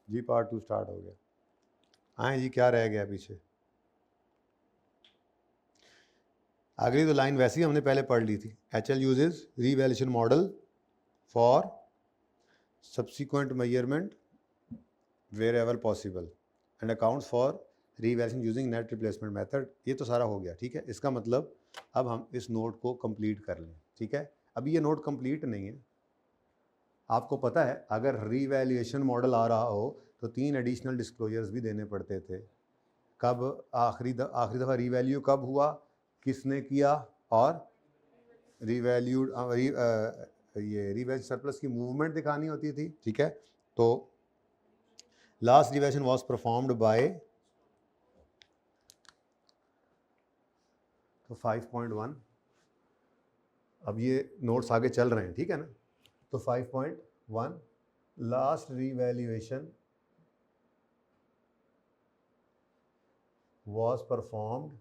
जी part 2 start हो गया। आए जी, क्या रह गया पीछे? अगली तो लाइन वैसी हमने पहले पढ़ ली थी। HL uses revaluation model for subsequent measurement wherever possible and accounts for revaluation using net replacement method। ये तो सारा हो गया, ठीक है। इसका मतलब अब हम इस नोट को कंप्लीट कर लें, ठीक है। अभी ये नोट कंप्लीट नहीं है। आपको पता है अगर रीवैल्यूएशन मॉडल आ रहा हो तो 3 एडिशनल डिस्क्लोजर्स भी देने पड़ते थे। कब आखिरी दफ़ा रीवैल्यू कब हुआ, किसने किया, और रीवैल्यूड ये रीवैल्यू सरप्लस की मूवमेंट दिखानी होती थी, ठीक है। तो last revaluation was performed by, तो 5.1, अब ये नोट्स आगे चल रहे हैं, ठीक है ना। तो 5.1 last revaluation was performed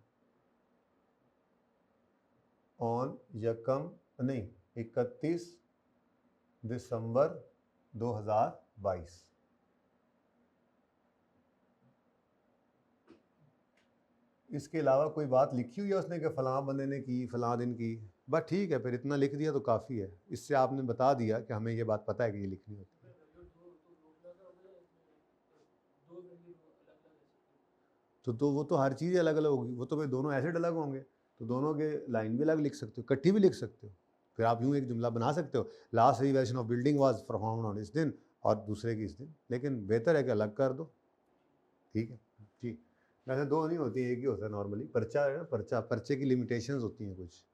on 31 दिसंबर 2022। इसके अलावा कोई बात लिखी हुई है उसने कि फलां बंदे ने की, फलां दिन की? बस ठीक है, फिर इतना लिख दिया तो काफ़ी है। इससे आपने बता दिया कि हमें ये बात पता है कि ये लिखनी होती है। तो वो तो हर चीज़ अलग अलग होगी। वो तो भाई दोनों एसिड अलग होंगे तो दोनों के लाइन भी अलग लिख सकते हो, इकट्ठी भी लिख सकते हो। फिर आप यूँ एक जुमला बना सकते हो, last revaluation of building was performed on इस दिन और दूसरे की इस दिन। लेकिन बेहतर है कि अलग कर दो, ठीक है जी। वैसे दो नहीं होती, एक ही होता है नॉर्मली। पर्चा है ना, पर्चे की लिमिटेशंस होती हैं कुछ,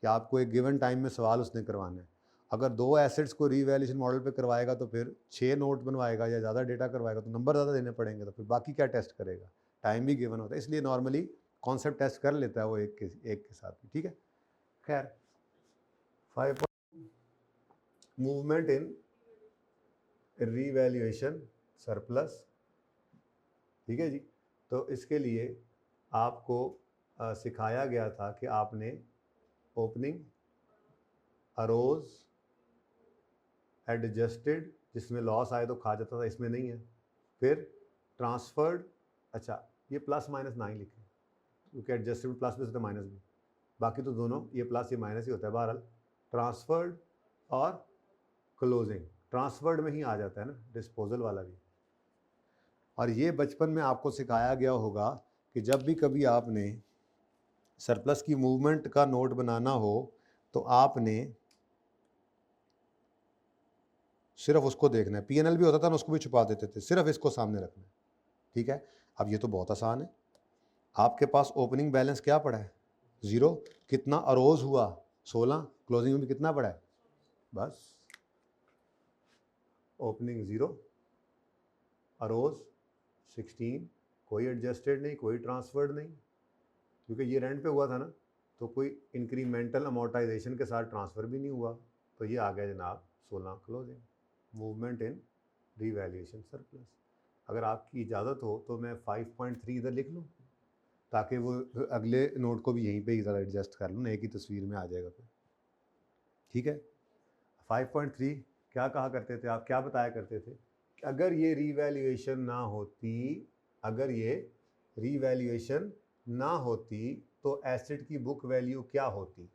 कि आपको एक गिवन टाइम में सवाल उसने करवाना है। अगर 2 एसेट्स को रीवैल्यूएशन मॉडल पे करवाएगा तो फिर 6 नोट बनवाएगा या ज़्यादा डेटा करवाएगा तो नंबर ज़्यादा देने पड़ेंगे, तो फिर बाकी क्या टेस्ट करेगा? टाइम भी गिवन होता है, इसलिए नॉर्मली कॉन्सेप्ट टेस्ट कर लेता है वो एक के साथ भी, ठीक है। खैर 5 मूवमेंट इन रीवैल्यूएशन सरप्लस, ठीक है जी। तो इसके लिए आपको सिखाया गया था कि आपने ओपनिंग, अरोज, एडजस्टेड, जिसमें लॉस आए तो खा जाता था, इसमें नहीं है। फिर ट्रांसफर्ड, अच्छा ये प्लस माइनस ना ही लिखें क्योंकि एडजस्टेड प्लस भी होता है माइनस भी, बाकी तो दोनों ये प्लस ये माइनस ही होता है। बहरहाल ट्रांसफर्ड और क्लोजिंग, ट्रांसफर्ड में ही आ जाता है ना डिस्पोजल वाला भी। और ये बचपन में आपको सिखाया गया होगा कि जब भी कभी आपने सरप्लस की मूवमेंट का नोट बनाना हो तो आपने सिर्फ उसको देखना है। पीएनएल भी होता था ना, उसको भी छुपा देते थे, सिर्फ इसको सामने रखना है, ठीक है। अब ये तो बहुत आसान है। आपके पास ओपनिंग बैलेंस क्या पड़ा है? 0। कितना अरोज हुआ? 16। क्लोजिंग में भी कितना पड़ा है? बस ओपनिंग 0, अरोज 16, कोई एडजस्टेड नहीं, कोई ट्रांसफर्ड नहीं, क्योंकि ये रेंट पे हुआ था ना, तो कोई इंक्रीमेंटल अमोर्टाइजेशन के साथ ट्रांसफ़र भी नहीं हुआ। तो ये आ गया जनाब 16 closing. Movement in revaluation surplus. अगर आपकी इजाज़त हो तो मैं 5.3 इधर लिख लूँ ताकि वो अगले नोट को भी यहीं पे ही ज़रा एडजस्ट कर लूँ, एक ही तस्वीर में आ जाएगा फिर, ठीक है। 5.3 क्या कहा करते थे आप, क्या बताया करते थे कि अगर ये रीवैल्यूएशन ना होती, अगर ये रीवैल्यूएशन ना होती तो एसेट की बुक वैल्यू क्या होती?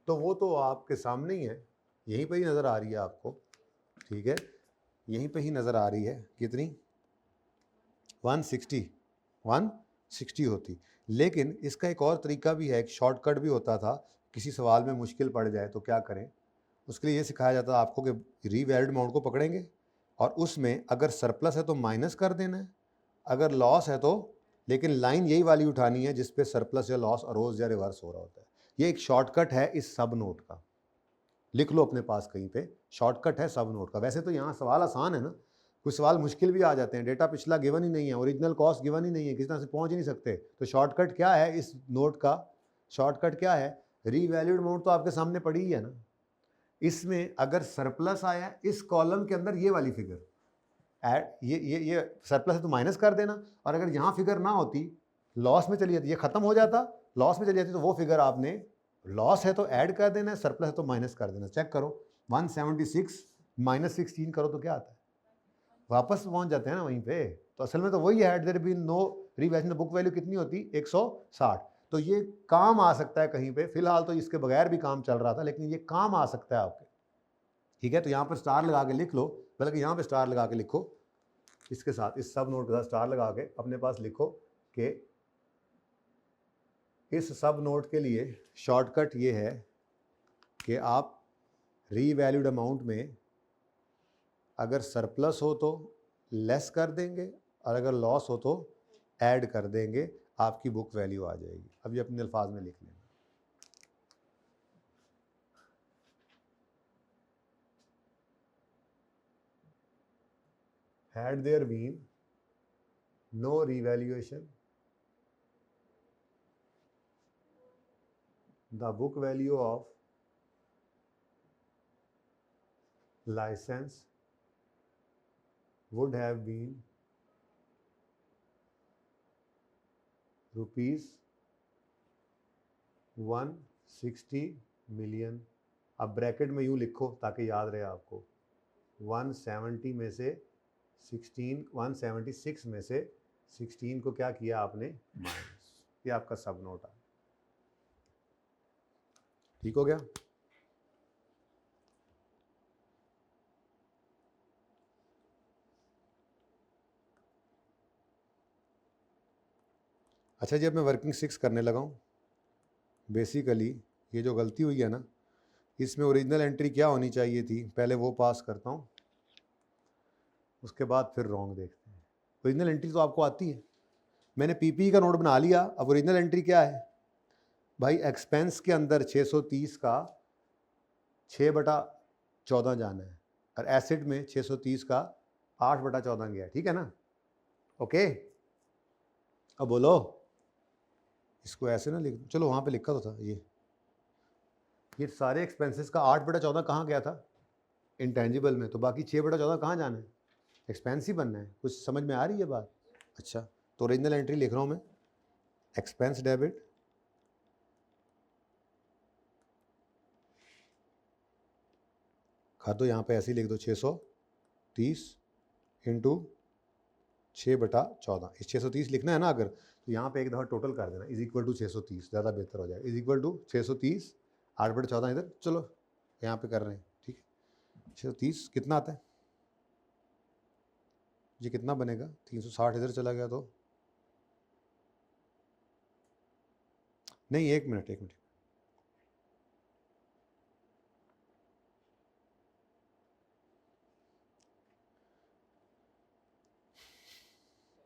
तो वो तो आपके सामने ही है, यहीं पे ही नज़र आ रही है आपको, ठीक है। यहीं पे ही नज़र आ रही है। कितनी? 160 होती। लेकिन इसका एक और तरीका भी है, एक शॉर्टकट भी होता था। किसी सवाल में मुश्किल पड़ जाए तो क्या करें, उसके लिए ये सिखाया जाता है आपको कि रीवैल्यूड अमाउंट को पकड़ेंगे और उसमें अगर सरप्लस है तो माइनस कर देना है, अगर लॉस है तो, लेकिन लाइन यही वाली उठानी है जिस पे सरप्लस या लॉस अरोज या रिवर्स हो रहा होता है। ये एक शॉर्टकट है इस सब नोट का, लिख लो अपने पास कहीं पे, शॉर्टकट है सब नोट का। वैसे तो यहाँ सवाल आसान है ना, कुछ सवाल मुश्किल भी आ जाते हैं, डेटा पिछला गिवन ही नहीं है, ओरिजिनल कॉस्ट गिवन ही नहीं है, किसी तरह से पहुँच ही नहीं सकते। तो शॉर्टकट क्या है इस नोट का? शॉर्टकट क्या है? रीवैल्यूड अमाउंट तो आपके सामने पड़ी ही है ना। इसमें अगर सरप्लस आया इस कॉलम के अंदर ये वाली फिगर ऐड, ये सरप्लस है तो माइनस कर देना, और अगर यहाँ फिगर ना होती, लॉस में चली जाती, ये खत्म हो जाता, लॉस में चली जाती, तो वो फिगर आपने, लॉस है तो ऐड कर देना है, सरप्लस है तो माइनस कर देना। चेक करो 176 - 16 करो तो क्या आता है? वापस पहुंच जाते हैं ना वहीं पे। तो असल में तो वही है, there been no revaluation, book value कितनी होती, 160। तो ये काम आ सकता है कहीं पे, फिलहाल तो इसके बगैर भी काम चल रहा था, लेकिन ये काम आ सकता है आपके, ठीक है। तो यहाँ पर स्टार लगा के लिख लो, बल्कि यहाँ पे स्टार लगा के लिखो, इसके साथ, इस सब नोट के साथ स्टार लगा के अपने पास लिखो कि इस सब नोट के लिए शॉर्टकट ये है कि आप रीवैल्यूड अमाउंट में अगर सरप्लस हो तो लेस कर देंगे, और अगर लॉस हो तो ऐड कर देंगे, आपकी बुक वैल्यू आ जाएगी। अब ये अपने अल्फाज में लिख लेना। Had there been no revaluation, the book value of license would have been rupees 160 million। अब ब्रैकेट में यूँ लिखो ताकि याद रहे आपको, 170 में से 16, 176 में से 16 को क्या किया आपने, माइनस। ये आपका सब नोट है, ठीक हो गया। अच्छा जी, अब मैं वर्किंग 6 करने लगा हूँ। बेसिकली ये जो गलती हुई है ना, इसमें ओरिजिनल एंट्री क्या होनी चाहिए थी, पहले वो पास करता हूँ, उसके बाद फिर रॉन्ग देखते हैं। ओरिजिनल एंट्री तो आपको आती है, मैंने पीपी का नोट बना लिया। अब ओरिजिनल एंट्री क्या है भाई, एक्सपेंस के अंदर 630 का 6/14 जाना है, और एसेट में 630 का 8/14 गया, ठीक है ना। ओके, अब बोलो, इसको ऐसे ना लिख, चलो वहाँ पे लिखा तो था, ये सारे एक्सपेंसेस का 8/14 कहाँ गया था, इंटेंजिबल में, तो बाकी 6/14 कहाँ जाना है, एक्सपेंस ही बनना है। कुछ समझ में आ रही है बात। अच्छा, तो ओरिजिनल एंट्री लिख रहा हूँ मैं, एक्सपेंस डेबिट खा दो, यहाँ पे ऐसे ही लिख दो, 630 इंटू 6/14। इस 630 लिखना है ना अगर, तो यहाँ पे एक दफ़ा टोटल कर देना, इज इक्वल टू 630, ज़्यादा बेहतर हो जाएगा। इज इक्वल टू 630, 8/14 इधर, चलो यहाँ पे कर रहे हैं, ठीक है। 630 कितना आता है, ये कितना बनेगा, 360 इधर चला गया तो, नहीं एक मिनट,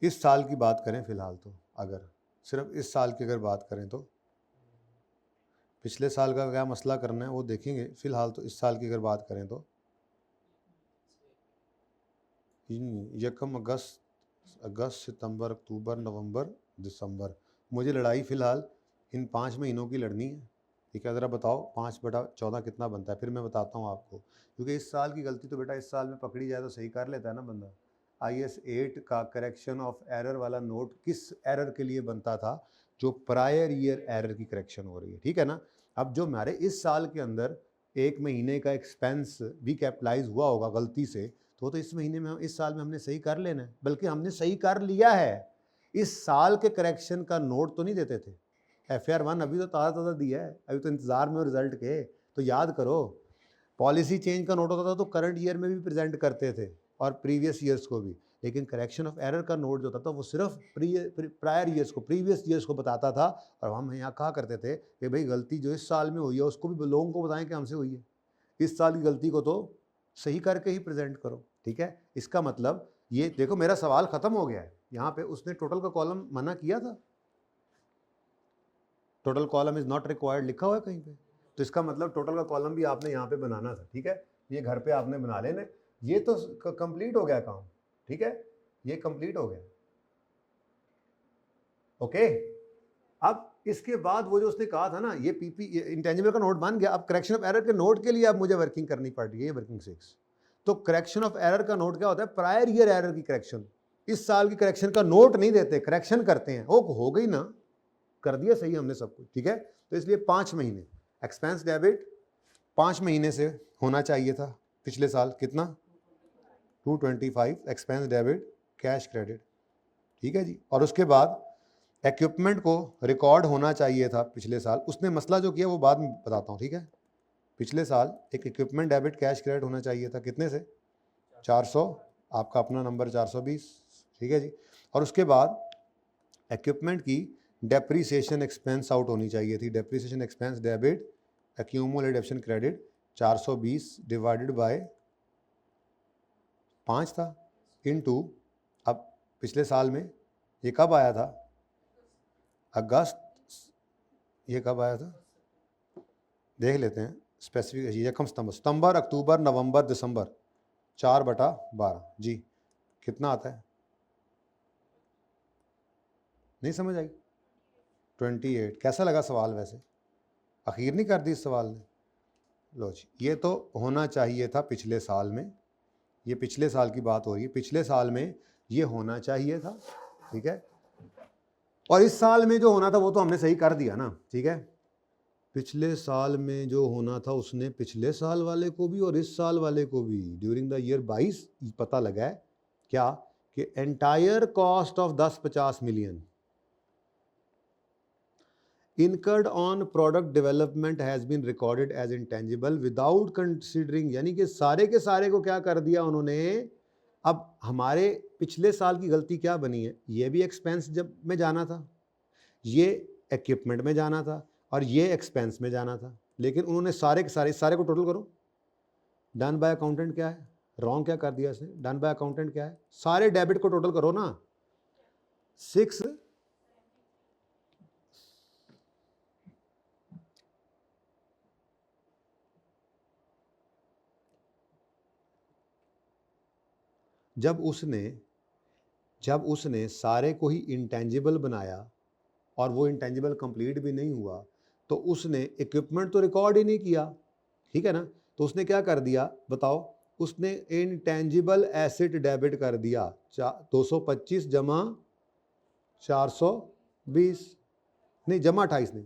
इस साल की बात करें फिलहाल तो, अगर सिर्फ इस साल की अगर बात करें तो, पिछले साल का क्या मसला करना है वो देखेंगे, फिलहाल तो इस साल की अगर बात करें तो, यकम अगस्त सितंबर अक्टूबर नवंबर दिसंबर, मुझे लड़ाई फ़िलहाल इन 5 महीनों की लड़नी है, ठीक है। ज़रा बताओ 5/14 कितना बनता है, फिर मैं बताता हूँ आपको, क्योंकि इस साल की गलती तो बेटा इस साल में पकड़ी जाए तो सही कर लेता है ना बंदा। IS 8 का करेक्शन ऑफ एरर वाला नोट किस एरर के लिए बनता था, जो प्रायर ईयर एरर की करेक्शन हो रही है, ठीक है ना। अब जो हमारे इस साल के अंदर 1 महीने का एक्सपेंस भी कैपिटलाइज हुआ होगा गलती से, तो इस महीने में, इस साल में हमने सही कर लेना है, बल्कि हमने सही कर लिया है। इस साल के करेक्शन का नोट तो नहीं देते थे, FR 1 अभी तो ताज़ा दिया है, अभी तो इंतज़ार में हो रिजल्ट के। तो याद करो, पॉलिसी चेंज का नोट होता था तो करंट ईयर में भी प्रेजेंट करते थे और प्रीवियस ईयर्स को भी, लेकिन करेक्शन ऑफ एरर का नोट जो था वो सिर्फ प्रायर ईयर्स को, प्रीवियस ईयर्स को बताता था। और हम यहाँ कहा करते थे कि भाई गलती जो इस साल में हुई है उसको भी लोगों को बताएं कि हमसे हुई है, इस साल की गलती को तो सही करके ही प्रेजेंट करो, ठीक है। इसका मतलब ये देखो, मेरा सवाल खत्म हो गया है। यहाँ पे उसने टोटल का कॉलम मना किया था, total column is not required लिखा हुआ है कहीं पे, तो इसका मतलब टोटल का कॉलम भी आपने यहाँ पे बनाना था, ठीक है। ये घर पे आपने बना लेना, ये तो कंप्लीट हो गया काम, ठीक है, ये कंप्लीट हो गया। ओके, अब इसके बाद वो जो उसने कहा था ना, ये पीपी इंटेंजिबल का नोट बन गया। अब करेक्शन ऑफ एरर के नोट के लिए अब मुझे वर्किंग करनी पड़ रही है, ये वर्किंग 6। तो करेक्शन ऑफ एरर का नोट क्या होता है, प्रायर ईयर एरर की करेक्शन। इस साल की करेक्शन का नोट नहीं देते, करेक्शन करते हैं। ओ हो गई ना, कर दिया सही हमने सब कुछ, ठीक है। तो इसलिए 5 महीने एक्सपेंस डेबिट 5 महीने से होना चाहिए था। पिछले साल कितना, 225 एक्सपेंस डेबिट कैश क्रेडिट, ठीक है जी। और उसके बाद इक्विपमेंट को रिकॉर्ड होना चाहिए था पिछले साल, उसने मसला जो किया वो बाद में बताता हूँ, ठीक है। पिछले साल एक इक्विपमेंट डेबिट कैश क्रेडिट होना चाहिए था, कितने से? 400, आपका अपना नंबर 420, ठीक है जी। और उसके बाद इक्विपमेंट की डेप्रीसिएशन एक्सपेंस आउट होनी चाहिए थी, depreciation expense debit accumulation credit 420 divided by 5 था, इनटू, अब पिछले साल में ये कब आया था? अगस्त, ये कब आया था देख लेते हैं, स्पेसिफिक यकम सितंबर, अक्टूबर, नवंबर, दिसंबर, 4/12 जी, कितना आता है? नहीं समझ आई? 28। कैसा लगा सवाल? वैसे आखिर नहीं कर दी इस सवाल ने? लो जी, ये तो होना चाहिए था पिछले साल में, ये पिछले साल की बात हो रही है, पिछले साल में ये होना चाहिए था, ठीक है। और इस साल में जो होना था वो तो हमने सही कर दिया ना, ठीक है। पिछले साल में जो होना था उसने पिछले साल वाले को भी और इस साल वाले को भी ड्यूरिंग द ईयर 22 पता लगा है क्या कि entire cost of 10-50 million incurred on product development has been recorded as intangible without considering, यानी कि सारे के सारे को क्या कर दिया उन्होंने। अब हमारे पिछले साल की गलती क्या बनी है, ये भी एक्सपेंस जब में जाना था, ये इक्विपमेंट में जाना था और ये एक्सपेंस में जाना था, लेकिन उन्होंने सारे के सारे को टोटल करो, डन बाय अकाउंटेंट क्या है, रॉन्ग क्या कर दिया इसने, डन बाय अकाउंटेंट क्या है, सारे डेबिट को टोटल करो ना, 6 जब उसने सारे को ही इंटेंजिबल बनाया और वो इंटेंजिबल कंप्लीट भी नहीं हुआ, तो उसने इक्विपमेंट तो रिकॉर्ड ही नहीं किया, ठीक है ना। तो उसने क्या कर दिया बताओ, उसने इंटेंजिबल एसेट डेबिट कर दिया 225 जमा 420, नहीं जमा 28 नहीं,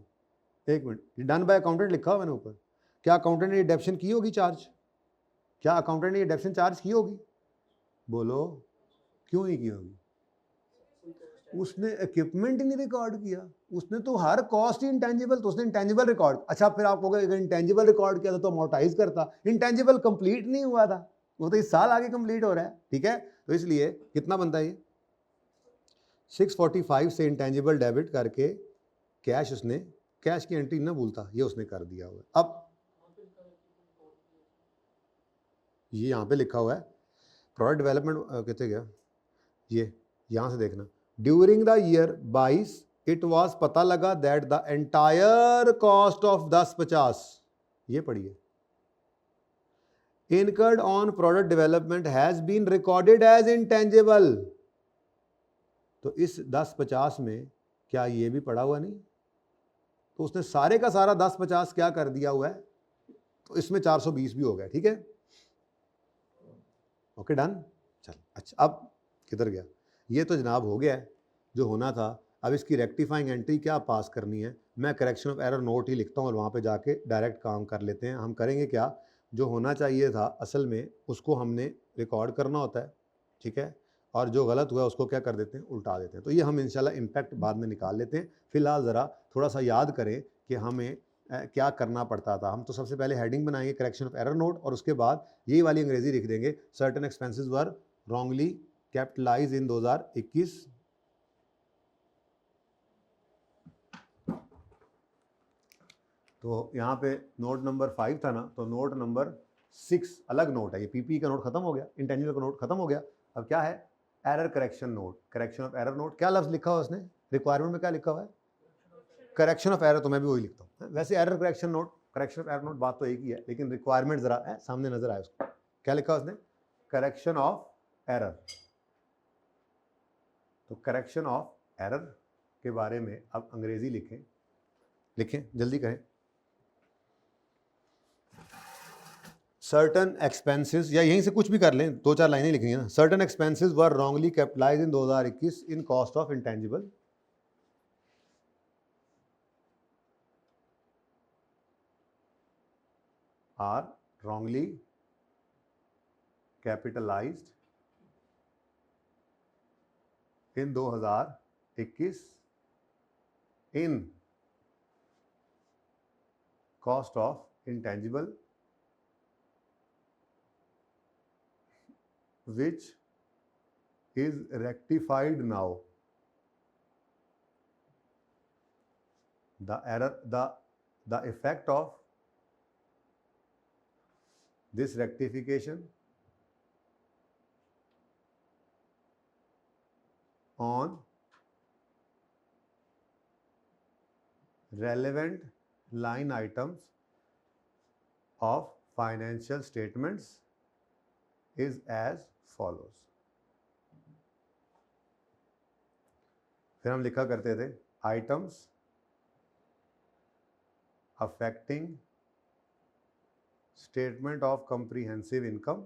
एक मिनट, डन बाय अकाउंटेंट लिखा हुआ मैंने ऊपर, क्या अकाउंटेंट ने ये डेप्शन की होगी चार्ज? क्या अकाउंटेंट ने ये डेप्शन चार्ज की होगी? बोलो, क्यों नहीं की होगी? उसने इक्विपमेंट ही नहीं रिकॉर्ड किया, उसने तो हर कॉस्ट ही इंटेंजिबल, तो उसने इंटेंजिबल रिकॉर्ड। अच्छा फिर आप कहोगे अगर इंटेंजिबल रिकॉर्ड किया था तो अमोर्टाइज करता, इंटेंजिबल कंप्लीट नहीं हुआ था, वो तो इस साल आगे कंप्लीट हो रहा है, ठीक है। तो इसलिए कितना बनता है ये 645 से इंटेंजिबल डेबिट करके कैश, उसने कैश की एंट्री ना भूलता, ये उसने कर दिया हुआ है। अब ये यहाँ पे लिखा हुआ है प्रोडक्ट डेवलपमेंट, कहते गया ये, यहां से देखना, during the year 22 it was, पता लगा that the entire cost of 10-50, ये पढ़िए, incurred on product development has been recorded as intangible. तो इस 10-50 में क्या ये भी पड़ा हुआ नहीं? तो उसने सारे का सारा 10-50 क्या कर दिया हुआ है, तो इसमें 420 भी हो गया, ठीक है। ओके डन, चल अच्छा, अब किधर गया, ये तो जनाब हो गया है जो होना था। अब इसकी रेक्टिफाइंग एंट्री क्या पास करनी है, मैं करेक्शन ऑफ एरर नोट ही लिखता हूँ और वहाँ पे जाके डायरेक्ट काम कर लेते हैं। हम करेंगे क्या, जो होना चाहिए था असल में उसको हमने रिकॉर्ड करना होता है, ठीक है, और जो गलत हुआ उसको क्या कर देते हैं, उल्टा देते हैं। तो ये हम इंशाल्लाह इम्पैक्ट बाद में निकाल लेते हैं। फिलहाल ज़रा थोड़ा सा याद करें कि हमें क्या करना पड़ता था। हम तो सबसे पहले हेडिंग बनाएंगे करेक्शन ऑफ एरर नोट, और उसके बाद यही वाली अंग्रेजी लिख देंगे, certain expenses were wrongly capitalise in 2021। तो यहाँ पे नोट नंबर 5 था ना, तो नोट नंबर 6 अलग नोट है, ये पीपी का नोट खत्म हो गया, इंटेंजिबल का नोट खत्म हो गया। अब क्या है, error correction note, correction of error note. क्या लफ्ज लिखा हुआ उसने रिक्वायरमेंट में, क्या लिखा हुआ है, करेक्शन ऑफ एरर, तो मैं भी वही लिखता हूँ वैसे, error correction note, correction of error note, बात तो एक ही है, लेकिन रिक्वायरमेंट जरा सामने नजर आए उसको, क्या लिखा उसने, करेक्शन ऑफ एरर। तो करेक्शन ऑफ एरर के बारे में अब अंग्रेजी लिखें, लिखें जल्दी करें। सर्टन एक्सपेंसेस, या यहीं से कुछ भी कर लें, 2-4 लाइनें लिखनी है ना। Certain expenses were wrongly capitalized in 2021 in cost of intangible, are wrongly capitalized in 2021 in cost of intangible which is rectified now. The effect of this rectification on relevant line items of financial statements is as follows. फिर हम लिखा करते थे items affecting statement of comprehensive income,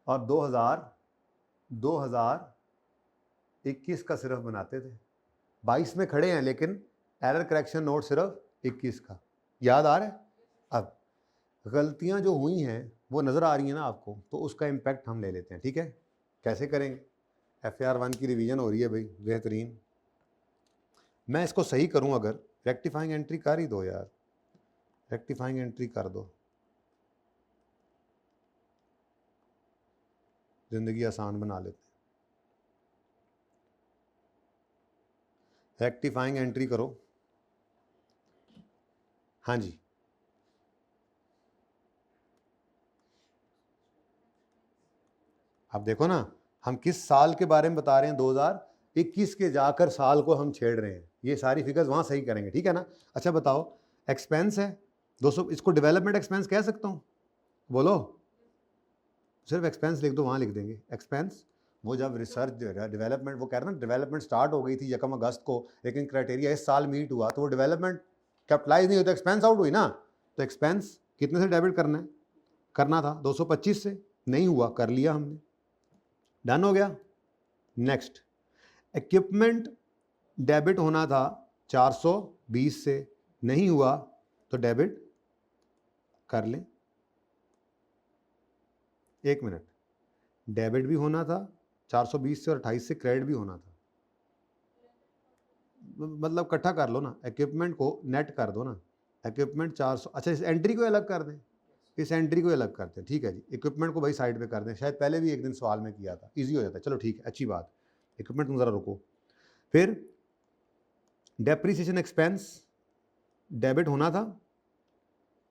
और 2021 का सिर्फ बनाते थे। 22 में खड़े हैं लेकिन एरर करेक्शन नोट सिर्फ 21 का। याद आ रहा है? अब गलतियां जो हुई हैं वो नज़र आ रही हैं ना आपको, तो उसका इम्पैक्ट हम ले लेते हैं। ठीक है, कैसे करेंगे? FAR 1 की रिवीजन हो रही है भाई, बेहतरीन। मैं इसको सही करूं, अगर रेक्टिफाइंग एंट्री कर ही दो यार, रेक्टिफाइंग एंट्री कर दो, ज़िंदगी आसान बना लेते हैं। रेक्टिफाइंग एंट्री करो। हाँ जी, अब देखो ना, हम किस साल के बारे में बता रहे हैं, 2021 के जाकर साल को हम छेड़ रहे हैं। ये सारी फिगर्स वहाँ सही करेंगे, ठीक है ना? अच्छा बताओ, एक्सपेंस है 200, इसको डेवलपमेंट एक्सपेंस कह सकता हूँ? बोलो, सिर्फ एक्सपेंस लिख दो, वहाँ लिख देंगे एक्सपेंस। वो जब रिसर्च डेवलपमेंट, वो कह रहे हैं ना, डेवलपमेंट स्टार्ट हो गई थी 1 अगस्त को, लेकिन क्राइटेरिया इस साल मीट हुआ, तो वो डेवलपमेंट कैपिटलाइज नहीं होता, एक्सपेंस आउट हुई ना। तो एक्सपेंस कितने से डेबिट करना है? करना था 225 से, नहीं हुआ, कर लिया हमने, डन हो गया। नेक्स्ट, इक्विपमेंट डेबिट होना था 420 से, नहीं हुआ, तो डेबिट कर लें। 1 मिनट, डेबिट भी होना था 420 से और 28 से क्रेडिट भी होना था, मतलब इकट्ठा कर लो ना, इक्विपमेंट को नेट कर दो ना। इक्विपमेंट 400, अच्छा इस एंट्री को अलग कर दें, इस एंट्री को अलग करते हैं, ठीक है जी। इक्विपमेंट को भाई साइड पे कर दें, शायद पहले भी एक दिन सवाल में किया था, इजी हो जाता है। चलो ठीक है, अच्छी बात। इक्विपमेंट तुम ज़रा रुको। फिर डेप्रीसिएशन एक्सपेंस डेबिट होना था,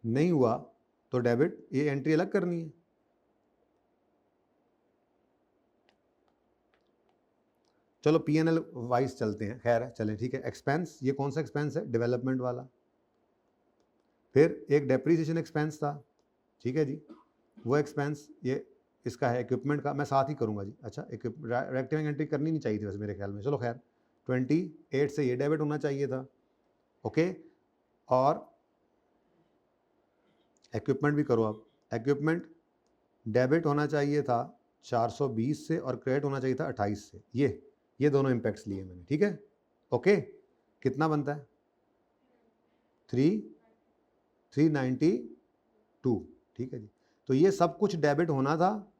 नहीं हुआ, तो डेबिट, ये एंट्री अलग करनी है। चलो P&L वाइज चलते हैं, खैर है, चलें ठीक है। एक्सपेंस, ये कौन सा एक्सपेंस है? डेवलपमेंट वाला। फिर एक डेप्रीसिएशन एक्सपेंस था, ठीक है जी, वो एक्सपेंस ये इसका है, इक्विपमेंट का, मैं साथ ही करूंगा जी। अच्छा, रेक्टिफाइंग एंट्री करनी नहीं चाहिए थी वैसे मेरे ख्याल में, चलो खैर। 28 से ये डेबिट होना चाहिए था, ओके। और इक्विपमेंट भी करो आप। इक्विपमेंट डेबिट होना चाहिए था 420 से और क्रेडिट होना चाहिए था 28 से। ये दोनों इम्पैक्ट्स लिए मैंने, ठीक है, ओके। कितना बनता है? 392, ठीक है जी। तो ये सब कुछ डेबिट होना था,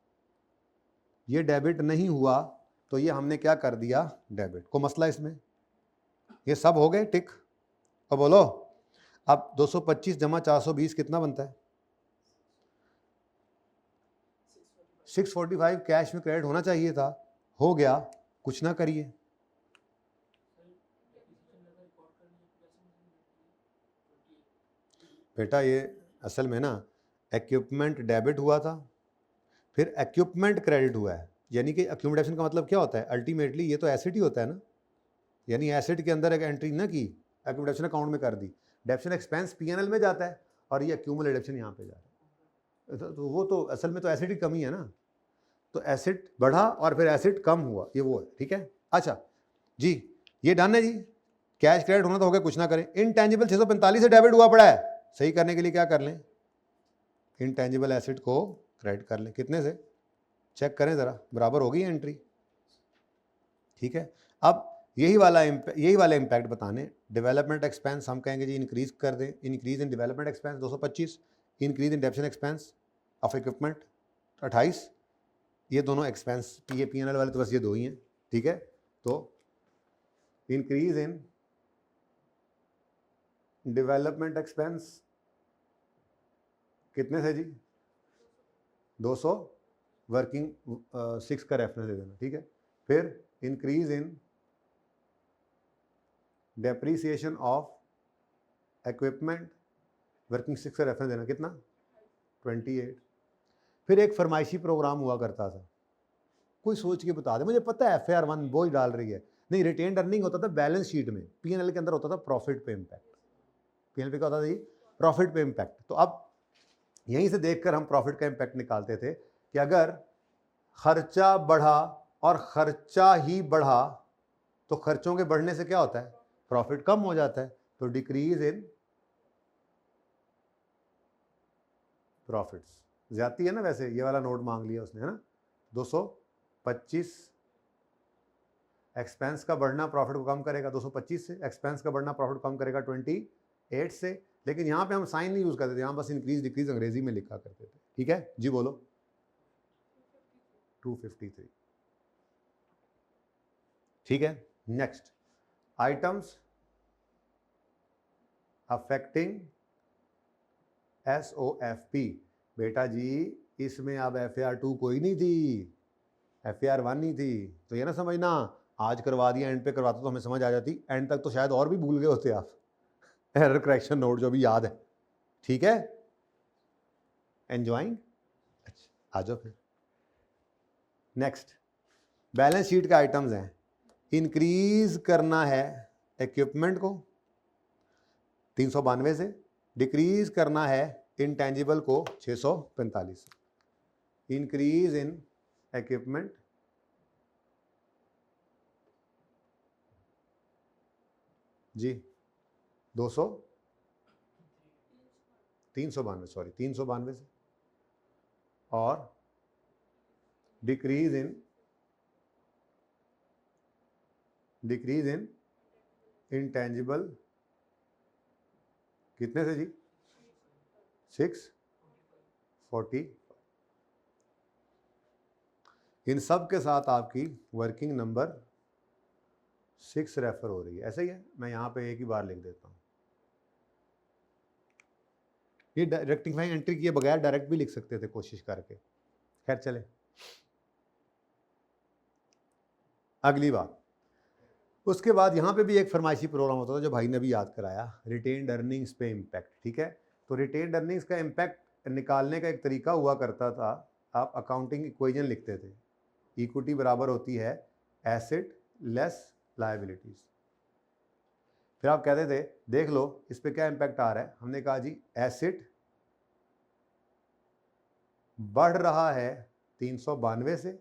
ये डेबिट नहीं हुआ, तो ये हमने क्या कर दिया? डेबिट। को मसला इसमें? ये सब हो गए टिक। अब बोलो, अब 225 जमा 420 कितना बनता है? 645 कैश में क्रेडिट होना चाहिए था, हो गया, कुछ ना करिए। बेटा ये असल में ना, इक्विपमेंट डेबिट हुआ था, फिर इक्विपमेंट क्रेडिट हुआ है, यानी कि एक्यूमुलेशन का मतलब क्या होता है? अल्टीमेटली ये तो एसेट ही होता है ना, यानी एसेट के अंदर एक एंट्री ना की, एक्यूमुलेशन अकाउंट में कर दी, डेप्शन एक्सपेंस P&L में जाता है, और ये एक्यूमुलेशन यहाँ पे जा रहा है, तो वो तो असल में तो एसेट की कमी है ना। तो एसेट बढ़ा और फिर एसेट कम हुआ, ये वो है, ठीक है। अच्छा जी, ये डन है जी। कैश क्रेडिट होना तो हो गया, कुछ ना करें। इनटेंजिबल 645 से डेबिट हुआ पड़ा है, सही करने के लिए क्या कर लें? इनटेंजिबल एसेट को क्रेडिट कर लें। कितने से? चेक करें ज़रा, बराबर हो गई एंट्री, ठीक है। अब यही वाला इम्पैक्ट बताने, डेवलपमेंट एक्सपेंस हम कहेंगे जी इंक्रीज कर दें, increase in development expense 225, increase in डेप्शन expense of equipment 28, ये दोनों एक्सपेंस P&L वाले तो बस ये दो ही हैं, ठीक है। तो इंक्रीज इन डेवलपमेंट एक्सपेंस कितने से जी? 200, वर्किंग 6 का रेफरेंस दे देना, ठीक है। फिर increase in depreciation of equipment, working 6 का रेफरेंस देना, कितना? 28। फिर एक फरमाइशी प्रोग्राम हुआ करता था, कोई सोच के बता दे, मुझे पता है FAR1 वो ही डाल रही है, नहीं, रिटेन्ड अर्निंग होता था बैलेंस शीट में, P&L के अंदर होता था प्रॉफिट पे इम्पैक्ट। P&L पे क्या होता था जी? प्रॉफिट पे इम्पैक्ट। तो अब यहीं से देखकर हम प्रॉफिट का इम्पैक्ट निकालते थे कि अगर खर्चा बढ़ा और खर्चा ही बढ़ा तो खर्चों के बढ़ने से क्या होता है? प्रॉफिट कम हो जाता है। तो डिक्रीज इन प्रॉफिट्स। ज्यादा है ना, वैसे ये वाला नोट मांग लिया उसने, है ना। 225 एक्सपेंस का बढ़ना प्रॉफिट को कम करेगा 225 से, एक्सपेंस का बढ़ना प्रॉफिट कम करेगा 28 से। लेकिन यहाँ पे हम साइन नहीं यूज करते थे, यहाँ बस इंक्रीज डिक्रीज अंग्रेजी में लिखा करते थे, ठीक है जी। बोलो 253, ठीक है। Next, items affecting SOFP। बेटा जी इसमें अब FAR2 कोई नहीं थी, FAR1 नहीं थी, तो ये ना समझना आज करवा दिया, एंड पे करवाता तो हमें समझ आ जाती, एंड तक तो शायद और भी भूल गए होते आप एरर करेक्शन नोट जो भी याद है, ठीक है। एंजॉइंग? अच्छा आ जाओ फिर। नेक्स्ट, बैलेंस शीट के आइटम्स हैं, इंक्रीज करना है इक्विपमेंट को 392 से, डिक्रीज करना है इंटेंजिबल को 645 से। इंक्रीज इन इक्विपमेंट जी 200 392 सॉरी 392 से, और डिक्रीज इन इंटेंजिबल कितने से जी? 640। इन सब के साथ आपकी वर्किंग नंबर 6 रेफर हो रही है, ऐसा ही है। मैं यहाँ पे एक ही बार लिख देता हूँ, ये रेक्टिफाइंग एंट्री किए बगैर डायरेक्ट भी लिख सकते थे कोशिश करके, खैर चले। अगली बात, उसके बाद यहाँ पे भी एक फरमाइशी प्रोग्राम होता था जो भाई ने भी याद कराया, रिटेन्ड अर्निंग्स पे इम्पैक्ट, ठीक है। तो रिटेन्ड अर्निंग्स का इम्पैक्ट निकालने का एक तरीका हुआ करता था, आप अकाउंटिंग इक्वेशन लिखते थे, इक्विटी बराबर होती है एसेट लेस लायबिलिटीज। फिर आप कहते थे देख लो इस पे क्या इम्पैक्ट आ रहा है, हमने कहा जी एसेट बढ़ रहा है 392 से,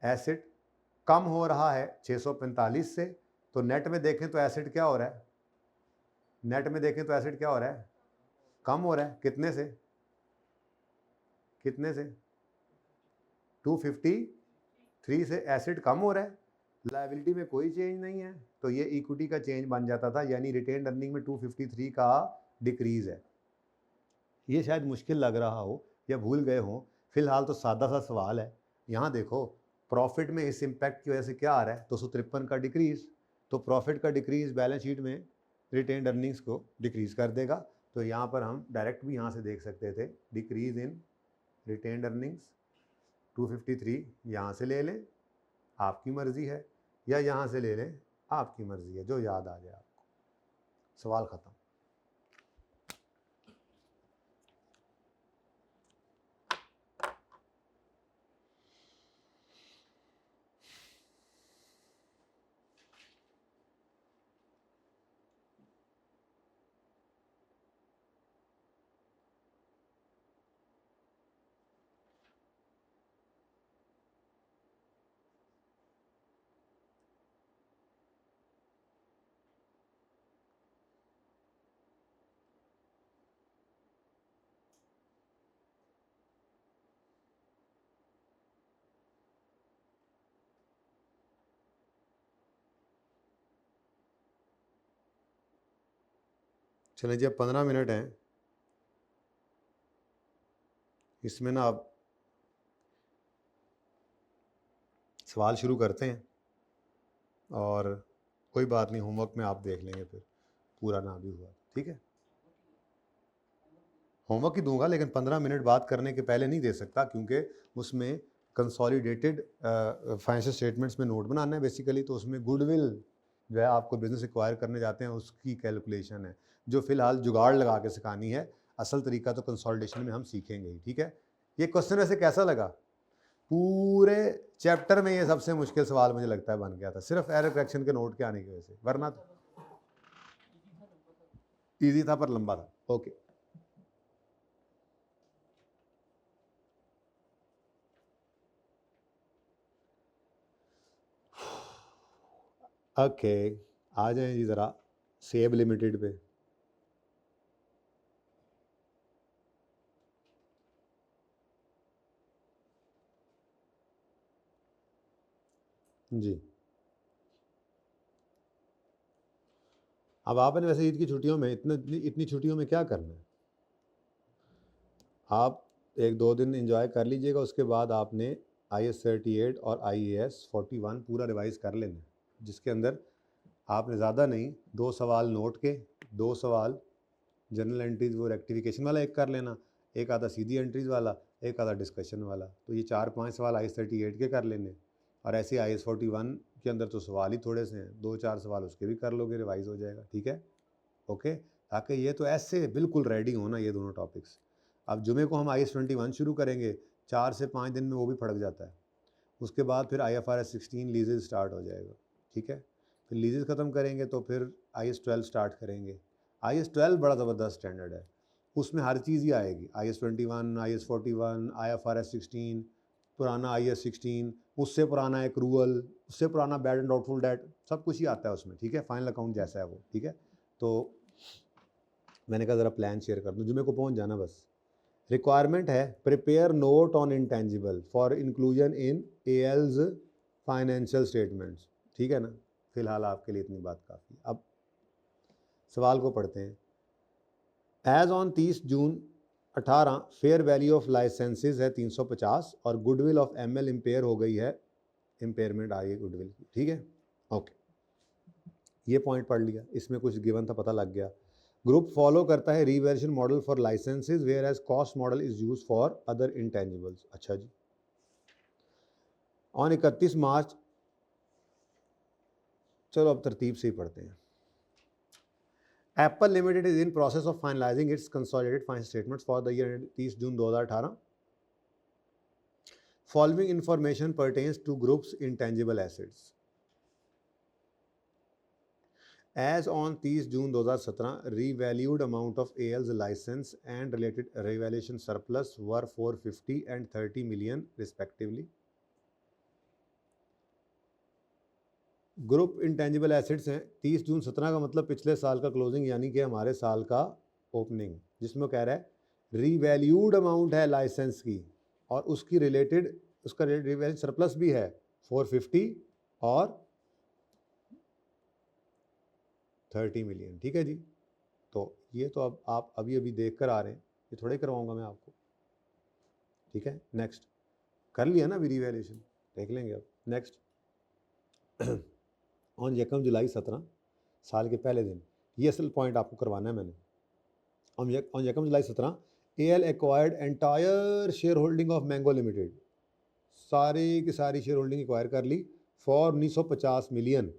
एसेट कम हो रहा है 645 से। तो नेट में देखें तो एसेट क्या हो रहा है? नेट में देखें तो एसेट क्या हो रहा है? कम हो रहा है। कितने से? कितने से? 253 से एसेट कम हो रहा है, लायबिलिटी में कोई चेंज नहीं है, तो ये इक्विटी का चेंज बन जाता था, यानी रिटेन्ड अर्निंग में 253 का डिक्रीज है। ये शायद मुश्किल लग रहा हो या भूल गए हो, फिलहाल तो सादा सा सवाल है। यहाँ देखो प्रॉफिट में इस इम्पैक्ट की वजह से क्या आ रहा है? 253 का डिक्रीज, तो प्रॉफिट का डिक्रीज बैलेंस शीट में रिटेन्ड अर्निंग्स को डिक्रीज कर देगा। तो यहाँ पर हम डायरेक्ट भी यहाँ से देख सकते थे, डिक्रीज इन रिटेन्ड अर्निंग्स 253 यहाँ से ले लें, आपकी मर्जी है, या यहाँ से ले लें, आपकी मर्जी है, जो याद आ जाए आपको। सवाल खत्म। चलिए जी, अब 15 मिनट हैं, इसमें ना आप सवाल शुरू करते हैं, और कोई बात नहीं, होमवर्क में आप देख लेंगे, फिर पूरा ना भी हुआ, ठीक है। होमवर्क ही दूंगा, लेकिन 15 मिनट बात करने के पहले नहीं दे सकता, क्योंकि उसमें कंसोलिडेटेड फाइनेंशियल स्टेटमेंट्स में नोट बनाना है बेसिकली। तो उसमें गुडविल जो है आपको बिजनेस एक्वायर करने जाते हैं उसकी कैलकुलेशन है, जो फिलहाल जुगाड़ लगा के सिखानी है। असल तरीका तो कंसोलिडेशन में हम सीखेंगे ही, ठीक है। ये क्वेश्चन वैसे कैसा लगा? पूरे चैप्टर में ये सबसे मुश्किल सवाल मुझे लगता है बन गया था, सिर्फ एरर करेक्शन के नोट के आने की वजह से, वरना तो ईजी था पर लंबा था। ओके, ओके, आ जाएं जी ज़रा सेब लिमिटेड पे। जी, अब आपने वैसे ईद की छुट्टियों में इतनी छुट्टियों में क्या करना है? आप 1-2 दिन एंजॉय कर लीजिएगा, उसके बाद आपने IAS 38 और IAS 41 पूरा रिवाइज कर लेना है, जिसके अंदर आपने ज़्यादा नहीं 2 सवाल नोट के, 2 सवाल जनरल एंट्रीज वो रेक्टिफिकेशन वाला एक कर लेना, एक आधा सीधी एंट्रीज वाला, एक आधा डिस्कशन वाला। तो ये 4-5 सवाल IAS 38 के कर लेने, और ऐसे IAS 41 के अंदर तो सवाल ही थोड़े से हैं, 2-4 सवाल उसके भी कर लोगे, रिवाइज हो जाएगा, ठीक है। ओके, ताकि ये तो ऐसे बिल्कुल रेडी हो ना ये दोनों टॉपिक्स। अब जुमे को हम IAS 21 शुरू करेंगे, 4 से 5 दिन में वो भी फड़क जाता है। उसके बाद फिर IFRS 16 लीजेज स्टार्ट हो जाएगा, ठीक है। फिर लीजेज ख़त्म करेंगे तो फिर IAS 12 स्टार्ट करेंगे। IAS 12 बड़ा ज़बरदस्त स्टैंडर्ड है, उसमें हर चीज़ ही आएगी, IAS 21, IAS 41, IFRS 16, पुराना IAS 16, उससे पुराना एक्रूअल, उससे पुराना बैड एंड डाउटफुल डेट, सब कुछ ही आता है उसमें, ठीक है। फाइनल अकाउंट जैसा है वो, ठीक है। तो मैंने कहा ज़रा प्लान शेयर कर दूँ, जुमे को पहुँच जाना बस। रिक्वायरमेंट है prepare note on intangible for inclusion in AL's financial statements, ठीक है ना। फिलहाल आपके लिए इतनी बात काफ़ी। अब सवाल को पढ़ते हैं। As on 30 June 18 fair value of licenses है 350 और गुडविल ऑफ ML इम्पेयर हो गई है, इम्पेयरमेंट आई है गुडविल की, ठीक है। ओके, ये पॉइंट पढ़ लिया, इसमें कुछ गिवन था, पता लग गया। ग्रुप फॉलो करता है revaluation model for licenses where as cost model is use for other intangibles. अच्छा जी, ऑन 31 मार्च, चलो अब तरतीब से ही पढ़ते हैं। Apple limited is in process of finalizing its consolidated financial statements for the year 30 June 2018। Following information pertains to group's intangible assets. As on 30 June 2017, revalued amount of AL's license and related revaluation surplus were 450 and 30 million respectively. Group intangible assets हैं 30 जून 17 का मतलब पिछले साल का closing, यानी कि हमारे साल का ओपनिंग, जिसमें कह रहा है रीवैल्यूड अमाउंट है लाइसेंस की, और उसकी रिलेटेड उसका रिवैल्यू सरप्लस भी है 450 और 30 मिलियन, ठीक है जी। तो ये तो अब आप अभी देख कर आ रहे हैं, ये थोड़ा ही करवाऊंगा मैं आपको, ठीक है। नेक्स्ट, कर लिया ना अभी रिवैल्यूएशन, देख लेंगे अब। नेक्स्ट, ऑन 1 जुलाई 17 साल के पहले दिन, ये असल पॉइंट आपको करवाना है मैंने। On 1 July 17 AL acquired entire share holding of mango limited, सारी की सारी शेयर होल्डिंग एक्वायर कर ली फॉर 1950 मिलियन,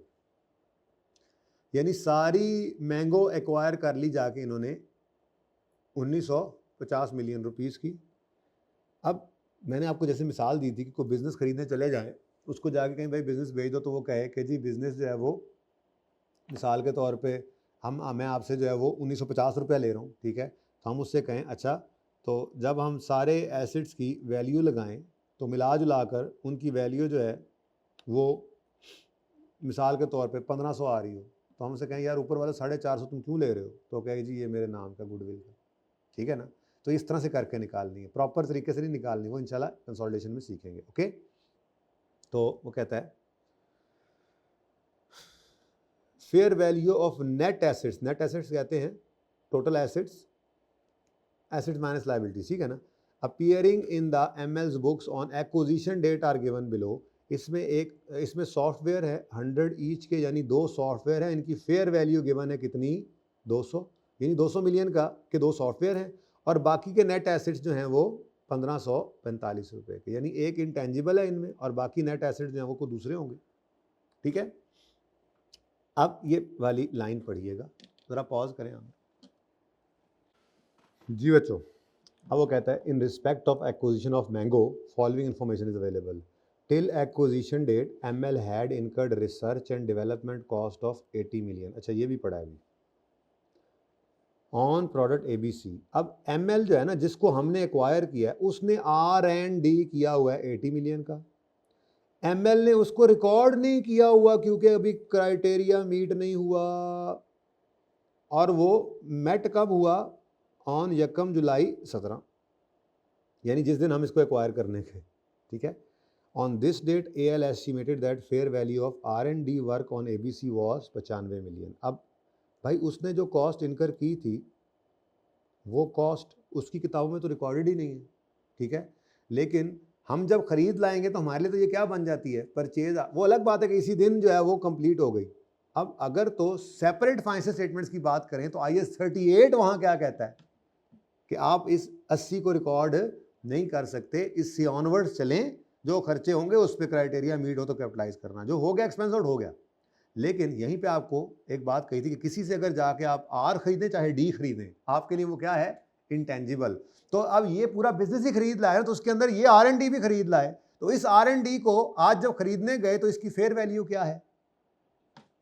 यानी सारी मैंगो एक्वायर कर ली जाके इन्होंने 1950 मिलियन रुपीस की। अब मैंने आपको जैसे मिसाल दी थी कि कोई बिज़नेस खरीदने चले जाए, उसको जाके कहीं भाई बिज़नेस भेज दो, तो वो कहे कि जी बिज़नेस जो है वो, मिसाल के तौर पे मैं आपसे जो है वो 1950 रुपया ले रहा हूँ, ठीक है। तो हम उससे कहें अच्छा, तो जब हम सारे एसेट्स की वैल्यू लगाएं तो मिला जुला कर उनकी वैल्यू जो है वो मिसाल के तौर पे 1500 आ रही हो, तो हम उसे कहें यार ऊपर वाला 450 तुम क्यों ले रहे हो, तो कहे जी ये मेरे नाम का गुडविल का, ठीक है ना। तो इस तरह से करके निकालनी है, प्रॉपर तरीके से नहीं निकालनी, वो इंशाल्लाह कंसोलिडेशन में सीखेंगे, ओके। तो वो कहता है fair value of net assets, net assets कहते हैं total assets, assets minus liabilities, ठीक है ना। Appearing in the ML's books on acquisition date are given below इसमें सॉफ्टवेयर है 100 ईच के, यानी 2 सॉफ्टवेयर है, इनकी फेयर वैल्यू गिवन है कितनी 200, यानी 200 मिलियन का के 2 सॉफ्टवेयर हैं, और बाकी के नेट एसेट्स जो हैं वो 1545 रुपए के, यानी एक इंटेंजिबल है इनमें और बाकी नेट एसेट्स जो हैं वो कोई दूसरे होंगे। ठीक है, अब ये वाली लाइन पढ़िएगा, जरा पॉज करें आप जी बच्चों। अब वो कहता है in respect of acquisition of Mango following information is available. Till acquisition date ML had incurred research and development cost of 80 million. अच्छा, ये भी पढ़ा है अभी ऑन प्रोडक्ट ABC। अब ML जो है ना, जिसको हमने एक्वायर किया है, उसने R&D किया हुआ है 80 मिलियन का। ML ने उसको रिकॉर्ड नहीं किया हुआ क्योंकि अभी क्राइटेरिया मीट नहीं हुआ, और वो मेट कब हुआ, ऑन 1 जुलाई 17, यानी जिस दिन हम इसको एक्वायर करने के। ठीक है, on this date AL estimated that fair value of R&D work on ABC was 95 million. अब भाई उसने जो कॉस्ट इनकर की थी वो कॉस्ट उसकी किताबों में तो रिकॉर्डेड ही नहीं है। ठीक है, लेकिन हम जब खरीद लाएंगे तो हमारे लिए तो ये क्या बन जाती है, परचेज। वो अलग बात है कि इसी दिन जो है वो कंप्लीट हो गई। अब अगर तो सेपरेट फाइनेंशियल स्टेटमेंट्स की बात करें तो IAS 38 वहाँ क्या कहता है कि आप इस 80 को रिकॉर्ड नहीं कर सकते, इससे ऑनवर्ड्स चलें, जो खर्चे होंगे उस पर क्राइटेरिया मीट हो तो कैपिटलाइज करना, जो हो गया एक्सपेंस आउट हो गया। लेकिन यहीं पे आपको एक बात कही थी कि किसी से अगर जाके आप R खरीदें चाहे D खरीदें, आपके लिए वो क्या है, इंटेंजिबल। तो अब ये पूरा बिजनेस ही खरीद लाए तो उसके अंदर ये R&D भी खरीद लाए, तो इस R&D को आज जब खरीदने गए तो इसकी फेयर वैल्यू क्या है,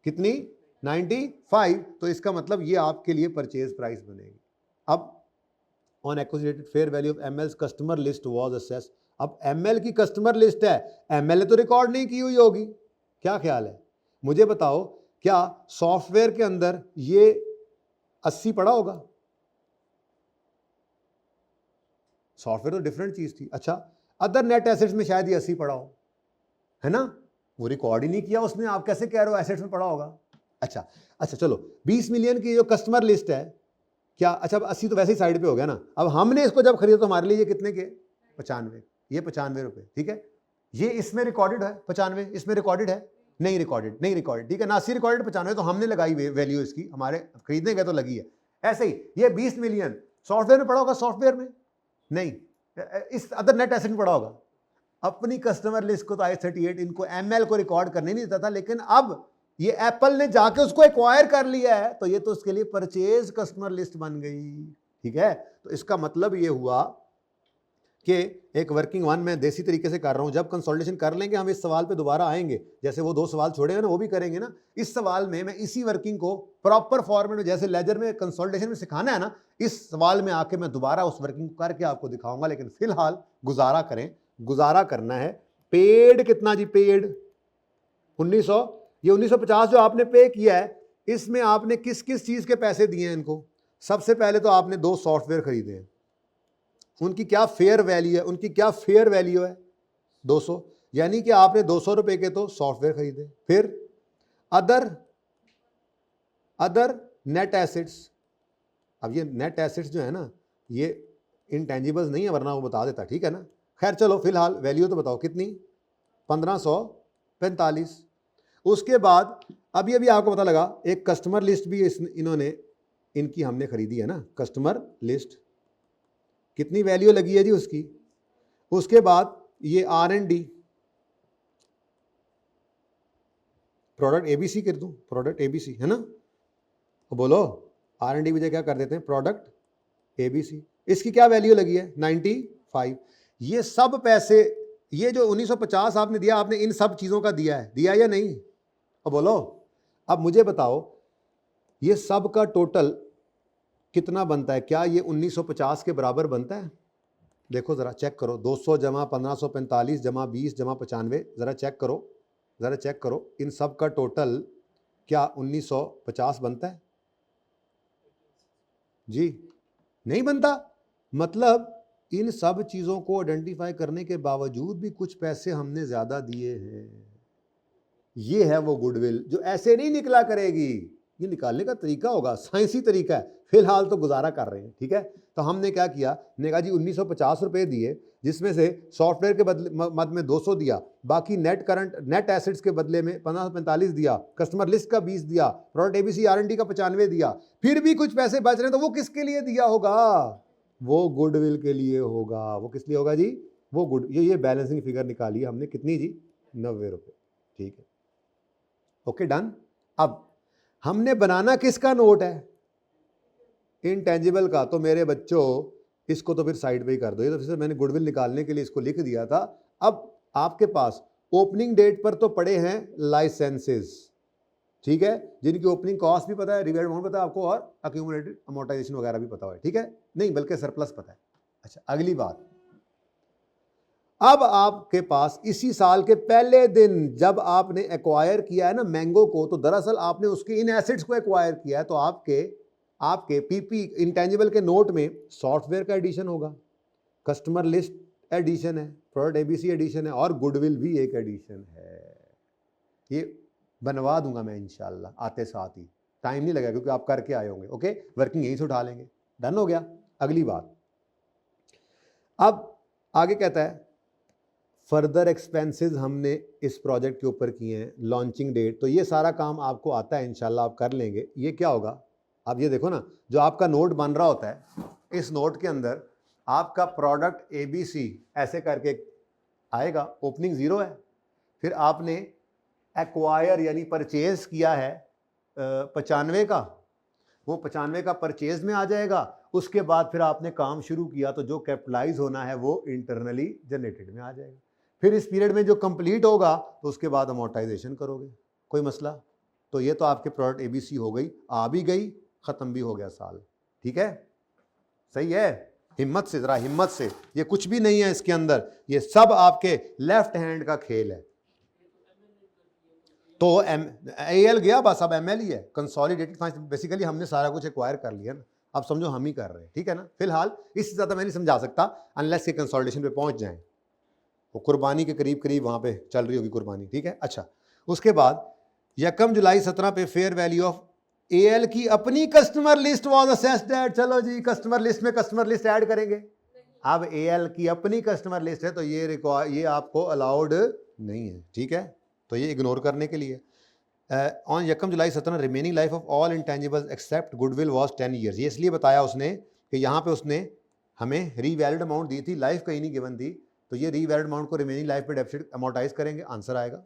कितनी 95, तो इसका मतलब ये आपके लिए परचेज प्राइस बनेगी। अब on acquisition date fair value of ML's customer list was assessed. अब ML की कस्टमर लिस्ट है, ML ने तो रिकॉर्ड नहीं की हुई होगी, क्या ख्याल है, मुझे बताओ, क्या सॉफ्टवेयर के अंदर ये 80 पड़ा होगा, सॉफ्टवेयर तो डिफरेंट चीज थी। अच्छा, अदर नेट एसेट्स में शायद ये 80 पड़ा हो, है ना, वो रिकॉर्ड ही नहीं किया उसने, आप कैसे कह रहे हो एसेट्स में पड़ा होगा। अच्छा चलो 20 मिलियन की जो कस्टमर लिस्ट है क्या, अच्छा 80 तो वैसे ही साइड पे हो गया ना। अब हमने इसको जब खरीदा तो हमारे लिए ये कितने के 95, ये 95 रुपए। ठीक है, ये इसमें रिकॉर्डेड है 95, इसमें रिकॉर्डेड है नहीं रिकॉर्डेड। ठीक है ना, 80 रिकॉर्डेड 95, तो हमने लगाई वैल्यू इसकी, हमारे खरीदने गए तो लगी है। ऐसे ही ये 20 मिलियन सॉफ्टवेयर में पड़ा होगा, सॉफ्टवेयर में नहीं, इस अदर नेट एसेट में पड़ा होगा। अपनी कस्टमर लिस्ट को तो IAS 38 इनको ML को रिकॉर्ड करने नहीं देता था, लेकिन अब ये एप्पल ने जाके उसको एक्वायर कर लिया है तो ये तो उसके लिए परचेज कस्टमर लिस्ट बन गई। ठीक है, तो इसका मतलब ये हुआ कि एक वर्किंग वन मैं देसी तरीके से कर रहा हूं, जब कंसोलिडेशन कर लेंगे हम इस सवाल पे दोबारा आएंगे, जैसे वो 2 सवाल छोड़े हैं ना वो भी करेंगे ना। इस सवाल में मैं इसी वर्किंग को प्रॉपर फॉर्मेट में, जैसे लेजर में कंसोलिडेशन में सिखाना है ना, इस सवाल में आके मैं दोबारा उस वर्किंग को करके आपको दिखाऊंगा। लेकिन फिलहाल गुजारा करें, गुजारा करना है। पेड कितना जी, पेड 1900, ये 1950 जो आपने पे किया है, इसमें आपने किस किस चीज के पैसे दिए हैं इनको। सबसे पहले तो आपने 2 सॉफ्टवेयर खरीदे हैं, उनकी क्या फेयर वैल्यू है 200, यानी कि आपने 200 रुपए के तो सॉफ्टवेयर खरीदे। फिर अदर नेट एसेट्स। अब ये नेट एसेट्स जो है ना, ये इंटेंजिबल्स नहीं है, वरना वो बता देता। ठीक है ना, खैर चलो फिलहाल वैल्यू तो बताओ कितनी, 1545। उसके बाद अभी आपको पता लगा एक कस्टमर लिस्ट भी इनकी हमने खरीदी है ना, कस्टमर लिस्ट कितनी वैल्यू लगी है जी उसकी। उसके बाद ये R&D, प्रोडक्ट ABC कर दूं, प्रोडक्ट ABC है ना, तो बोलो R&D वजह क्या कर देते हैं, प्रोडक्ट ABC, इसकी क्या वैल्यू लगी है 95। ये सब पैसे, ये जो 1950 आपने दिया, आपने इन सब चीजों का दिया या नहीं, अब बोलो। अब मुझे बताओ ये सब का टोटल कितना बनता है, क्या ये 1950 के बराबर बनता है। देखो जरा चेक करो, 200 जमा 1545 जमा 20 जमा 95, जरा चेक करो इन सब का टोटल क्या 1950 बनता है जी, नहीं बनता। मतलब इन सब चीजों को आइडेंटिफाई करने के बावजूद भी कुछ पैसे हमने ज्यादा दिए हैं। ये है वो गुडविल जो ऐसे नहीं निकला करेगी। ये निकालने का तरीका होगा, साइंसी तरीका है, फिलहाल तो गुजारा कर रहे हैं, ठीक है। तो हमने क्या किया, हमने कहा जी 1950 रुपये दिए, जिसमें से सॉफ्टवेयर के बदले मद में 200 दिया, बाकी नेट एसेट्स के बदले में 1545 दिया, कस्टमर लिस्ट का 20 दिया, प्रोडक्ट एबीसी R&D का 95 दिया, फिर भी कुछ पैसे बच रहे हैं, तो वो किसके लिए दिया होगा, वो गुडविल के लिए होगा। वो किस लिए होगा जी, वो गुड, ये बैलेंसिंग फिगर निकाली हमने, कितनी जी, 90 रुपये, ठीक है, ओके डन। अब हमने बनाना किसका नोट है, इनटेंजिबल का, तो मेरे बच्चों इसको तो फिर साइड पे ही कर दो, ये तो फिर मैंने गुडविल निकालने के लिए इसको लिख दिया था। अब आपके पास ओपनिंग डेट पर तो पड़े हैं लाइसेंसेस, ठीक है, जिनकी ओपनिंग कॉस्ट भी पता है, रिवेल्ड अमाउंट पता है आपको, और अक्यूमुलेटेड अमोर्टाइजेशन वगैरह भी पता है, ठीक है, नहीं बल्कि सरप्लस पता है। अच्छा, अगली बात, अब आपके पास इसी साल के पहले दिन जब आपने एक्वायर किया है ना मैंगो को, तो दरअसल आपने उसके इन एसेट्स को एक्वायर किया है, तो आपके पीपी इंटेंजिबल के नोट में सॉफ्टवेयर का एडिशन होगा, कस्टमर लिस्ट एडिशन है, प्रोडक्ट एबीसी एडिशन है, और गुडविल भी एक एडिशन है। ये बनवा दूंगा मैं इंशाल्लाह आते साथ ही, टाइम नहीं लगेगा क्योंकि आप करके आए होंगे, ओके, वर्किंग यहीं से उठा लेंगे, डन हो गया। अगली बात, अब आगे कहता है फर्दर एक्सपेंसेस हमने इस प्रोजेक्ट के ऊपर किए हैं, लॉन्चिंग डेट, तो ये सारा काम आपको आता है इंशाल्लाह, आप कर लेंगे। ये क्या होगा, अब ये देखो ना, जो आपका नोट बन रहा होता है, इस नोट के अंदर आपका प्रोडक्ट ABC ऐसे करके आएगा, ओपनिंग 0 है, फिर आपने एक्वायर यानी परचेज किया है 95 का, वो 95 का परचेज में आ जाएगा, उसके बाद फिर आपने काम शुरू किया, तो जो कैपिटलाइज होना है वो इंटरनली जनरेटेड में आ जाएगा, फिर इस पीरियड में जो कंप्लीट होगा तो उसके बाद अमोर्टाइजेशन करोगे, कोई मसला। तो ये तो आपके प्रोडक्ट ABC हो गई, आ भी गई, खत्म भी हो गया साल, ठीक है, सही है, हिम्मत से, जरा हिम्मत से, ये कुछ भी नहीं है इसके अंदर, ये सब आपके लेफ्ट हैंड का खेल है। तो AL गया बस, अब ML ही है, कंसोलिडेटेड फाइनेंस, बेसिकली हमने सारा कुछ एक्वायर कर लिया ना, अब समझो हम ही कर रहे हैं, ठीक है ना, फिलहाल इससे ज्यादा मैं नहीं समझा सकता अनलेस ये कंसोलिडेशन पे पहुंच जाए, वो कुर्बानी के करीब करीब वहां पे चल रही होगी कुर्बानी, ठीक है। अच्छा, उसके बाद 1 जुलाई 17 पे फेयर वैल्यू ऑफ AL की अपनी customer list was assessed at, चलो जी कस्टमर लिस्ट में कस्टमर लिस्ट ऐड करेंगे, अब AL की अपनी कस्टमर लिस्ट है, तो ये आपको अलाउड नहीं है, ठीक है, तो ये इग्नोर करने के लिए। On 1 July 17 remaining life of all intangibles except goodwill was 10 years, ये इसलिए बताया उसने कि यहाँ पे उसने हमें रीवैलिड अमाउंट दी थी, लाइफ कहीं नहीं गिवन थी, तो ये रीवैलिड अमाउंट को रिमेनिंग लाइफ पे डेफिसिट अमोर्टाइज करेंगे, आंसर आएगा।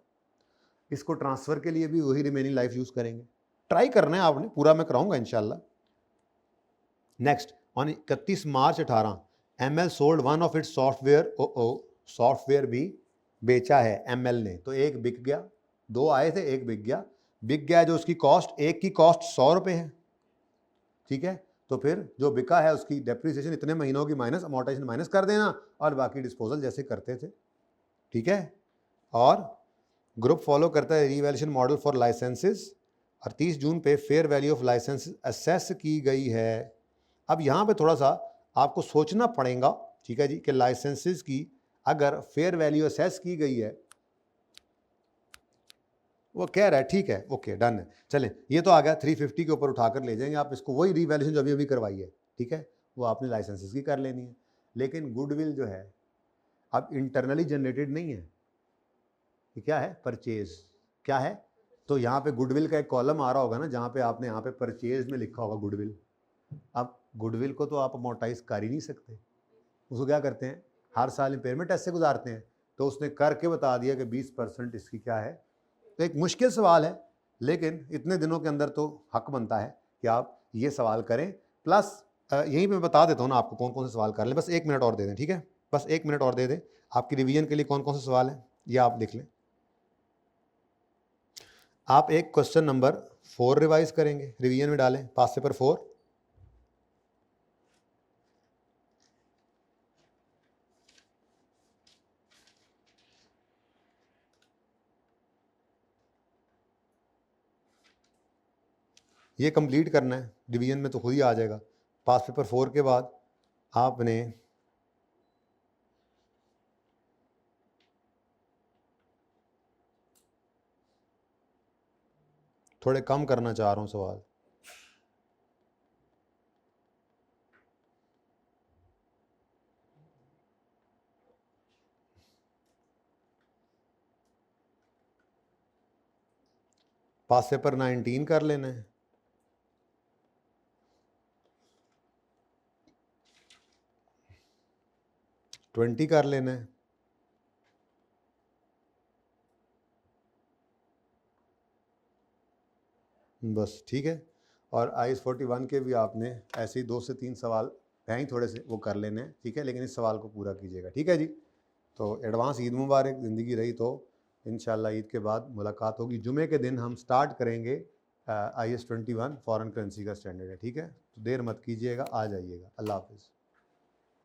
इसको ट्रांसफर के लिए भी वही रिमेनिंग लाइफ यूज करेंगे, ट्राई करना है आपने, पूरा मैं कराऊंगा इंशाल्लाह। Next, on 31 March 18 ML sold one of its software, software भी बेचा है ML ने, तो एक बिक गया, 2 आए थे, एक बिक गया जो उसकी कॉस्ट, एक की कॉस्ट 100 रुपये है, ठीक है, तो फिर जो बिका है उसकी डेप्रिसिएशन इतने महीनों की माइनस अमोर्टाइजेशन माइनस कर देना, और बाकी डिस्पोजल जैसे करते थे, ठीक है। और ग्रुप फॉलो करता है रीवैल्यूएशन मॉडल फॉर लाइसेंसेस, और 30 जून पे fair value of license assess की गई है। अब यहाँ पे थोड़ा सा आपको सोचना पड़ेगा, ठीक है जी, कि लाइसेंसेस की अगर फेयर वैल्यू असेस की गई है, वो कह रहा है ठीक है, ओके डन है, चलें, ये तो आ गया 350 के ऊपर उठाकर ले जाएंगे आप इसको, वही रीवैल्यूएशन जो अभी अभी करवाई है, ठीक है, वो आपने लाइसेंसेस की कर लेनी है। लेकिन गुडविल जो है अब इंटरनली जनरेटेड नहीं है, ये क्या है, परचेज, क्या है, तो यहाँ पे गुडविल का एक कॉलम आ रहा होगा ना, जहाँ पे आपने यहाँ पे परचेज में लिखा होगा गुडविल। अब गुडविल को तो आप अमोर्टाइज कर ही नहीं सकते, उसको क्या करते हैं, हर साल इम्पेयरमेंट टेस्ट से गुजारते हैं, तो उसने करके बता दिया कि 20% इसकी क्या है। तो एक मुश्किल सवाल है, लेकिन इतने दिनों के अंदर तो हक बनता है कि आप ये सवाल करें, प्लस यहीं पे बता देता हूँ ना आपको कौन कौन से सवाल कर लें, बस 1 मिनट और दे दें, ठीक है, बस 1 मिनट और दे दें, आपकी रिवीजन के लिए कौन कौन से सवाल हैं ये आप लिख लें। आप एक क्वेश्चन नंबर 4 रिवाइज करेंगे, रिवीजन में डालें, पास पेपर 4, ये कंप्लीट करना है, डिवीजन में तो खुद ही आ जाएगा। पास पेपर 4 के बाद आपने थोड़े कम करना चाह रहा हूँ सवाल। पास पेपर 19 कर लेना है। ट्वेंटी कर लेना है। बस ठीक है। और IS 41 के भी आपने ऐसे ही 2 से 3 सवाल हैं ही थोड़े से वो कर लेने हैं, ठीक है, लेकिन इस सवाल को पूरा कीजिएगा, ठीक है जी। तो एडवांस ईद मुबारक। ज़िंदगी रही तो इंशाल्लाह ईद के बाद मुलाकात होगी। जुमे के दिन हम स्टार्ट करेंगे IS 21 फॉरेन करेंसी का स्टैंडर्ड है, ठीक है। तो देर मत कीजिएगा, आ जाइएगा। अल्लाह हाफिज़।